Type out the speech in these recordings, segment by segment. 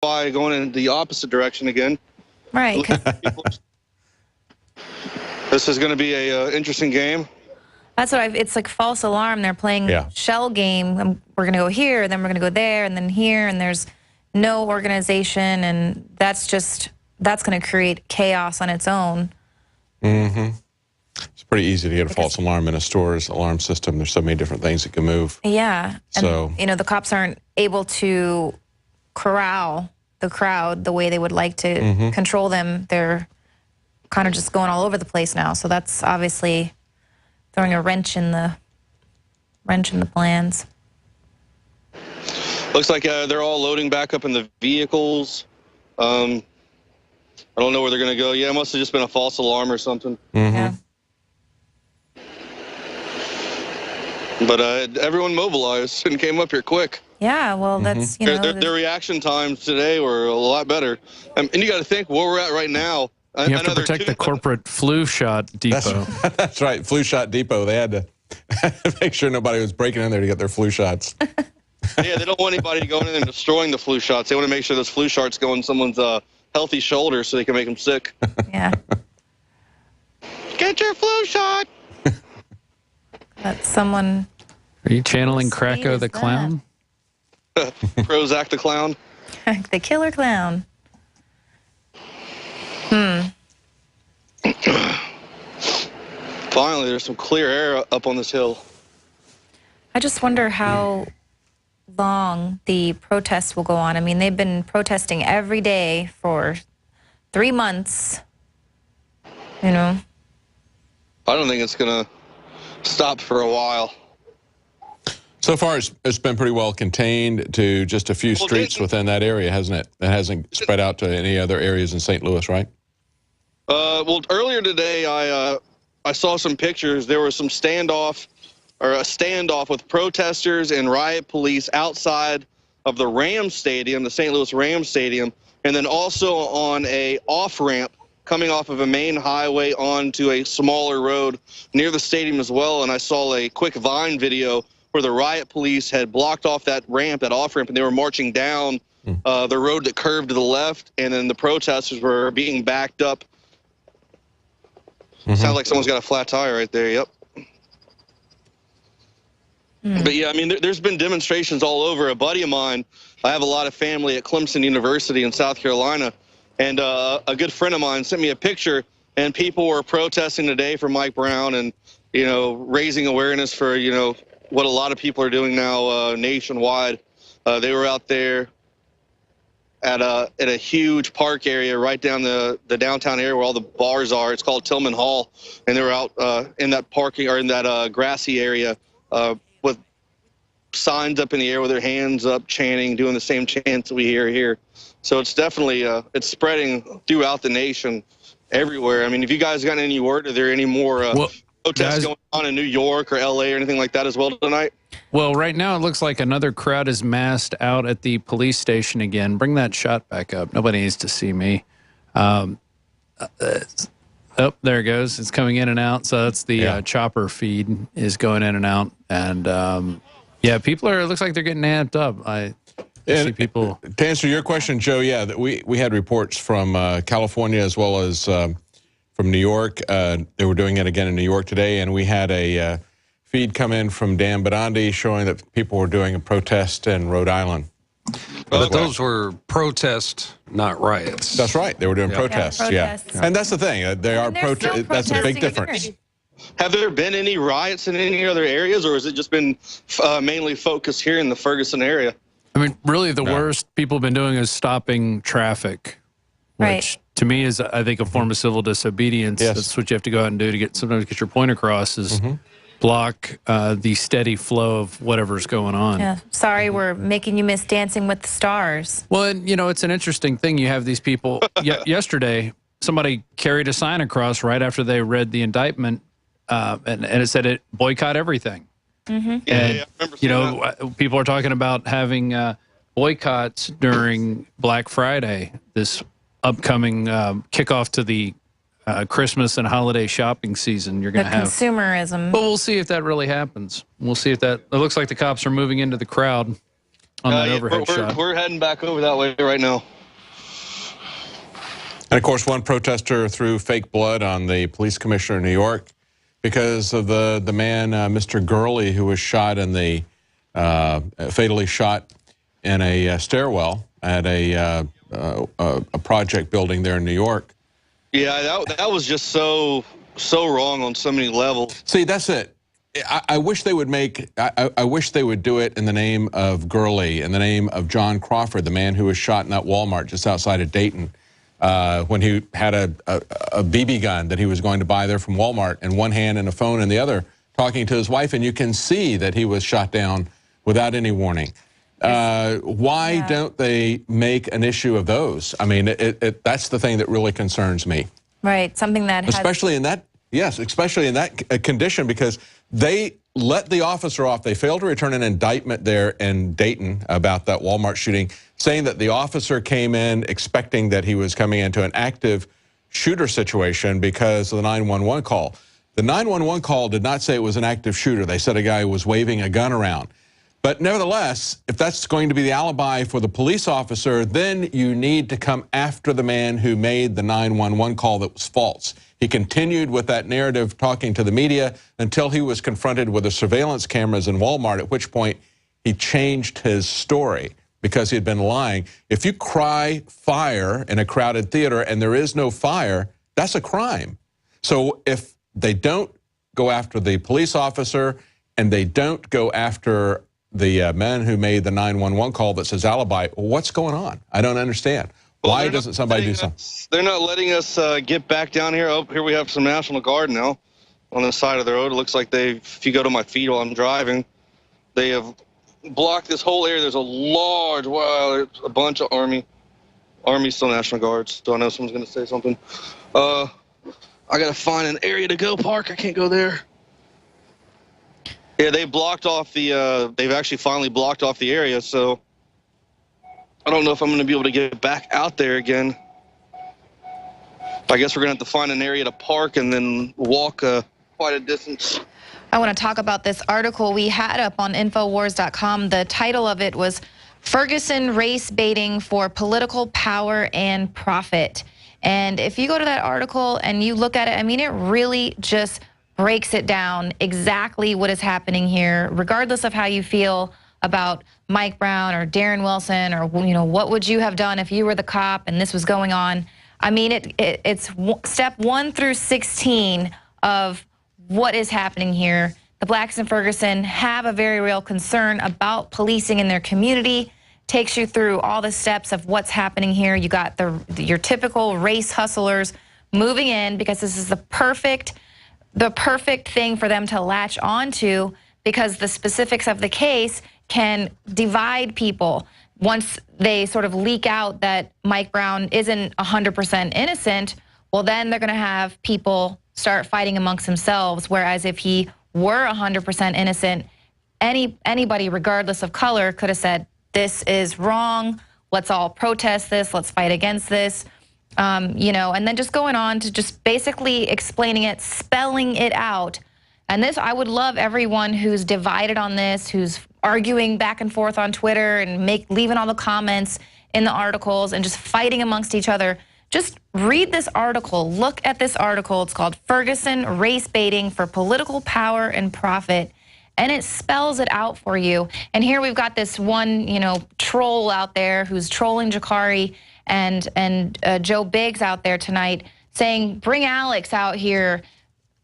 by going in the opposite direction again. Right. This is going to be a interesting game. That's what it's like false alarm. They're playing shell game. We're going to go here, then we're going to go there, and then here, and there's no organization, and that's going to create chaos on its own. Mm-hmm. It's pretty easy to get a false alarm in a store's alarm system. There's so many different things that can move. Yeah. So, and, the cops aren't able to corral the crowd the way they would like to control them. They're kind of just going all over the place now. So that's obviously throwing a wrench in the plans. Looks like they're all loading back up in the vehicles. I don't know where they're going to go. Yeah, it must have just been a false alarm or something. Yeah. But everyone mobilized and came up here quick. Yeah, well, that's, Their reaction times today were a lot better. And you got to think where we're at right now. You have to protect the corporate flu shot depot. That's right, flu shot depot. They had to make sure nobody was breaking in there to get their flu shots. Yeah, they don't want anybody going in and destroying the flu shots. They want to make sure those flu shots go in someone's healthy shoulder so they can make them sick. Yeah. Get your flu shot. That's someone. Are you channeling Krakow the clown? Prozac the clown. The killer clown. Finally, there's some clear air up on this hill. I just wonder how long the protests will go on. I mean, they've been protesting every day for 3 months. I don't think it's going to stop for a while. So far, it's been pretty well contained to just a few streets within that area, hasn't it? It hasn't spread out to any other areas in St. Louis, right? Well, earlier today, I saw some pictures. There was some standoff with protesters and riot police outside of the Rams Stadium, the St. Louis Rams Stadium, and then also on a off-ramp coming off of a main highway onto a smaller road near the stadium as well. And I saw a quick Vine video where the riot police had blocked off that ramp, that off-ramp, and they were marching down the road that curved to the left, and then the protesters were being backed up. Sounds like someone's got a flat tire right there, yep. But yeah, I mean, there's been demonstrations all over. A buddy of mine, I have a lot of family at Clemson University in South Carolina, and a good friend of mine sent me a picture, and people were protesting today for Mike Brown and, raising awareness for, what a lot of people are doing now nationwide. They were out there at a huge park area right down the downtown area where all the bars are. It's called Tillman Hall, and they were out in that parking or in that grassy area with signs up in the air with their hands up, chanting, doing the same chants that we hear here. So it's definitely it's spreading throughout the nation, everywhere. I mean, if you guys got any word, are there any more protests going on in New York or LA or anything like that as well tonight? Well, right now it looks like another crowd is massed out at the police station again. Bring that shot back up. Nobody needs to see me. Oh, there it goes. It's coming in and out. So that's the chopper feed is going in and out. And, yeah, people it looks like they're getting amped up. I see people. To answer your question, Joe, yeah, we had reports from California as well as from New York. They were doing it again in New York today, and we had a feed come in from Dan Badandi showing that people were doing a protest in Rhode Island. But those were protests, not riots. That's right. They were doing protests, yeah. And that's the thing. They are protests. That's a big difference. Have there been any riots in any other areas, or has it just been mainly focused here in the Ferguson area? I mean, really the worst people have been doing is stopping traffic, which to me is, I think, a form of civil disobedience. Yes. That's what you have to go out and do to sometimes get your point across is block the steady flow of whatever's going on. Yeah. Sorry, we're making you miss Dancing with the Stars. Well, and, it's an interesting thing. You have these people. Yesterday, somebody carried a sign across right after they read the indictment, and it said boycott everything. Yeah, And, I remember seeing that. people are talking about having boycotts during Black Friday, this upcoming kickoff to the Christmas and holiday shopping season. You're going to have consumerism. But we'll see if that really happens. We'll see if that. It looks like the cops are moving into the crowd. on that Yeah, overhead shot. We're heading back over that way right now. And of course, one protester threw fake blood on the police commissioner in New York because of the man, Mr. Gurley, who was shot in the fatally shot in a stairwell at a project building there in New York. Yeah, that was just so wrong on so many levels. See, that's it. I wish they would make. I wish they would do it in the name of Gurley, in the name of John Crawford, the man who was shot in that Walmart just outside of Dayton, when he had a BB gun that he was going to buy there from Walmart in one hand and a phone in the other, talking to his wife, and you can see that he was shot down without any warning. Why don't they make an issue of those? I mean, that's the thing that really concerns me. Right, something that especially in that, yes, especially in that condition, because they let the officer off. They failed to return an indictment there in Dayton about that Walmart shooting, saying that the officer came in expecting that he was coming into an active shooter situation because of the 911 call. The 911 call did not say it was an active shooter. They said a guy was waving a gun around. But nevertheless, if that's going to be the alibi for the police officer, then you need to come after the man who made the 911 call that was false. He continued with that narrative, talking to the media, until he was confronted with the surveillance cameras in Walmart, at which point he changed his story because he had been lying. If you cry fire in a crowded theater and there is no fire, that's a crime. So if they don't go after the police officer and they don't go after the man who made the 911 call that says alibi, what's going on? I don't understand. Well, why doesn't somebody do something? They're not letting us get back down here. Oh, here we have some National Guard now on the side of the road. It looks like if you go to my feed while I'm driving, they have blocked this whole area. There's a large, there's a bunch of Army, still National Guards. So I know someone's going to say something. I got to find an area to go park. I can't go there. Yeah, they blocked off they've actually finally blocked off the area, so I don't know if I'm going to be able to get back out there again. I guess we're going to have to find an area to park and then walk quite a distance. I want to talk about this article we had up on INFOWARS.com. The title of it was Ferguson Race Baiting for Political Power and Profit. And if you go to that article and you look at it, I mean, it really just breaks it down exactly what is happening here, regardless of how you feel about Mike Brown or Darren Wilson, or, you know, what would you have done if you were the cop and this was going on? I mean, it's step 1 through 16 of what is happening here. The blacks in Ferguson have a very real concern about policing in their community. Takes you through all the steps of what's happening here. You got your typical race hustlers moving in because this is the perfect thing for them to latch onto, because the specifics of the case can divide people. Once they sort of leak out that Mike Brown isn't 100% innocent, well, then they're going to have people start fighting amongst themselves. Whereas if he were 100% innocent, anybody, regardless of color, could have said, this is wrong. Let's all protest this. Let's fight against this. You know, and then just going on to just basically explaining it, spelling it out. And this, I would love everyone who's divided on this, who's arguing back and forth on Twitter and leaving all the comments in the articles and just fighting amongst each other. Just read this article. Look at this article. It's called Ferguson Race Baiting for Political Power and Profit. And it spells it out for you. And here we've got this one, you know, troll out there who's trolling Jakari, and Joe Biggs out there tonight saying, bring Alex out here.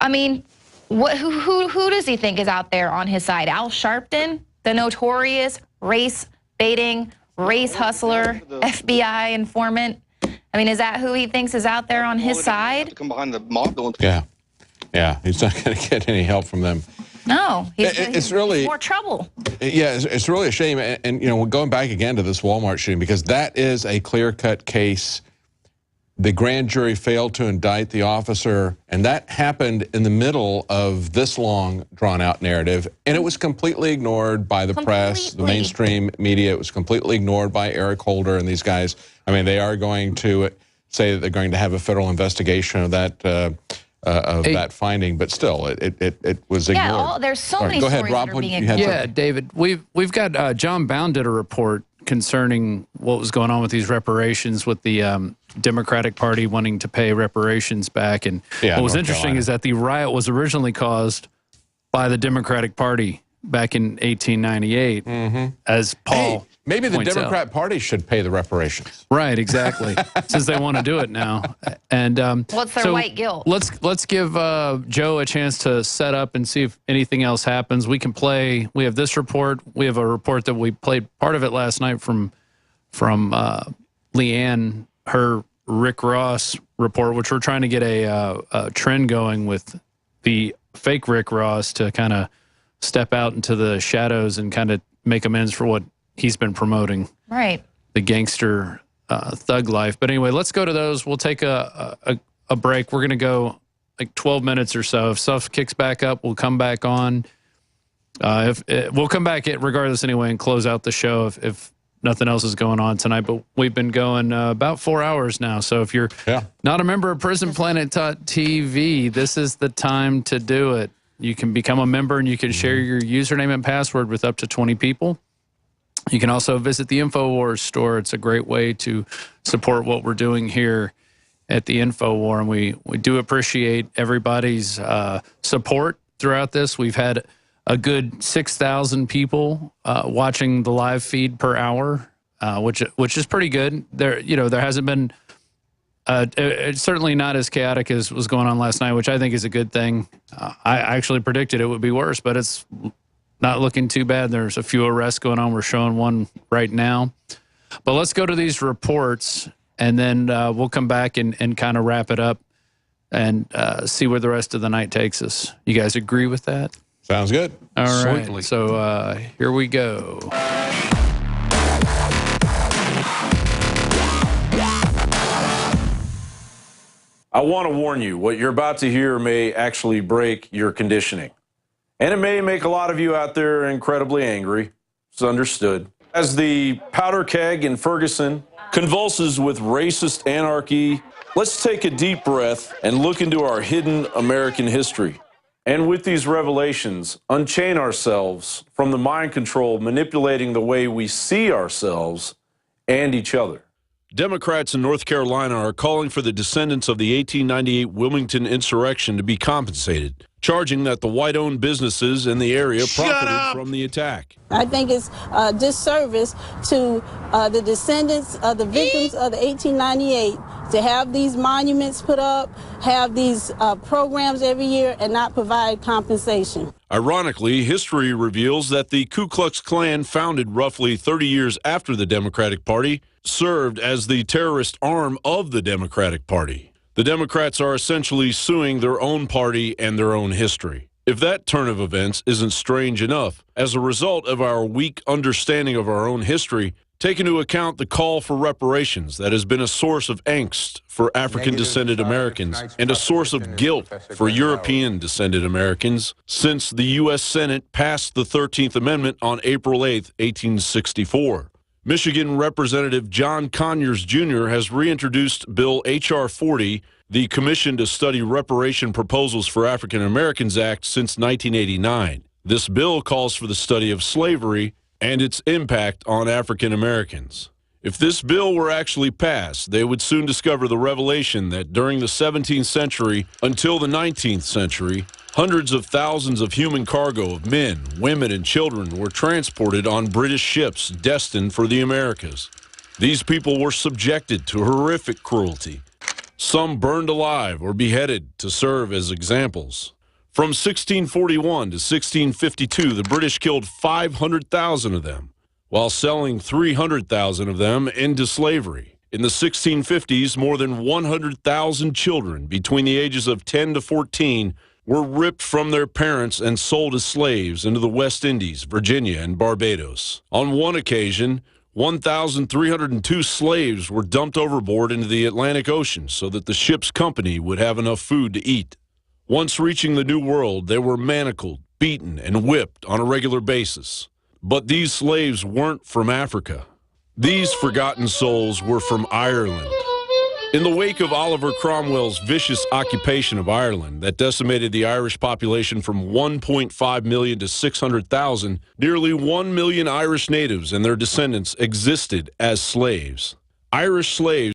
I mean, who does he think is out there on his side? Al Sharpton, the notorious race baiting, race hustler, FBI informant? I mean, is that who he thinks is out there on his side? Come behind the mob. Yeah, he's not going to get any help from them. No, it's really more trouble. Yeah, it's really a shame. And, you know, going back again to this Walmart shooting, because that is a clear-cut case. The grand jury failed to indict the officer, and that happened in the middle of this long, drawn-out narrative, and it was completely ignored by the press, the mainstream media. It was completely ignored by Eric Holder and these guys. I mean, they are going to say that they're going to have a federal investigation of that of that finding, but still, it was ignored. Yeah, there's so many Go stories ahead, Rob. that are being You had ignored. Yeah, David, we've got John Bound did a report concerning what was going on with these reparations, with the Democratic Party wanting to pay reparations back. And what was interesting is that the riot was originally caused by the Democratic Party back in 1898, as Paul maybe the points Democrat out. Party should pay the reparations. Right, exactly. Since they want to do it now. And What's their white guilt? Let's give Joe a chance to set up and see if anything else happens. We can play. We have this report. We have a report that we played part of it last night from Leanne, her Rick Ross report, which we're trying to get a trend going with the fake Rick Ross to kind of step out into the shadows and kind of make amends for what he's been promoting. Right. The gangster thug life. But anyway, let's go to those. We'll take a break. We're going to go like 12 minutes or so. If stuff kicks back up, we'll come back on. We'll come back regardless anyway and close out the show if nothing else is going on tonight. But we've been going about 4 hours now. So if you're not a member of PrisonPlanet.tv, this is the time to do it. You can become a member and you can share your username and password with up to 20 people. You can also visit the INFOWARS store. It's a great way to support what we're doing here at the InfoWar, and we do appreciate everybody's support throughout this. We've had a good 6,000 people watching the live feed per hour, which is pretty good. There hasn't been it's certainly not as chaotic as was going on last night, which I think is a good thing. I actually predicted it would be worse, but it's not looking too bad. There's a few arrests going on. We're showing one right now. But let's go to these reports, and then we'll come back and kind of wrap it up and see where the rest of the night takes us. You guys agree with that? Sounds good. All right. Certainly. So here we go. I want to warn you, what you're about to hear may actually break your conditioning. And it may make a lot of you out there incredibly angry. It's understood. As the powder keg in Ferguson convulses with racist anarchy, let's take a deep breath and look into our hidden American history. And with these revelations, unchain ourselves from the mind control manipulating the way we see ourselves and each other. Democrats in North Carolina are calling for the descendants of the 1898 Wilmington insurrection to be compensated, charging that the white-owned businesses in the area profited from the attack. I think it's a disservice to the descendants of the victims of the 1898 to have these monuments put up, have these programs every year, and not provide compensation. Ironically, history reveals that the Ku Klux Klan, founded roughly 30 years after the Democratic Party, served as the terrorist arm of the Democratic Party. The Democrats are essentially suing their own party and their own history. If that turn of events isn't strange enough, as a result of our weak understanding of our own history, take into account the call for reparations that has been a source of angst for African-descended Americans and a source of guilt for European-descended Americans since the U.S. Senate passed the 13th Amendment on April 8, 1864. Michigan Representative John Conyers Jr. has reintroduced Bill H.R. 40, the Commission to Study Reparation Proposals for African Americans Act, since 1989. This bill calls for the study of slavery and its impact on African Americans. If this bill were actually passed, they would soon discover the revelation that during the 17th century until the 19th century, hundreds of thousands of human cargo of men, women, and children were transported on British ships destined for the Americas. These people were subjected to horrific cruelty. Some burned alive or beheaded to serve as examples. From 1641 to 1652, the British killed 500,000 of them, while selling 300,000 of them into slavery. In the 1650s, more than 100,000 children between the ages of 10 to 14 were ripped from their parents and sold as slaves into the West Indies, Virginia, and Barbados. On one occasion, 1,302 slaves were dumped overboard into the Atlantic Ocean so that the ship's company would have enough food to eat. Once reaching the New World, they were manacled, beaten, and whipped on a regular basis. But these slaves weren't from Africa. These forgotten souls were from Ireland. In the wake of Oliver Cromwell's vicious occupation of Ireland that decimated the Irish population from 1.5 million to 600,000, nearly 1 million Irish natives and their descendants existed as slaves. Irish slaves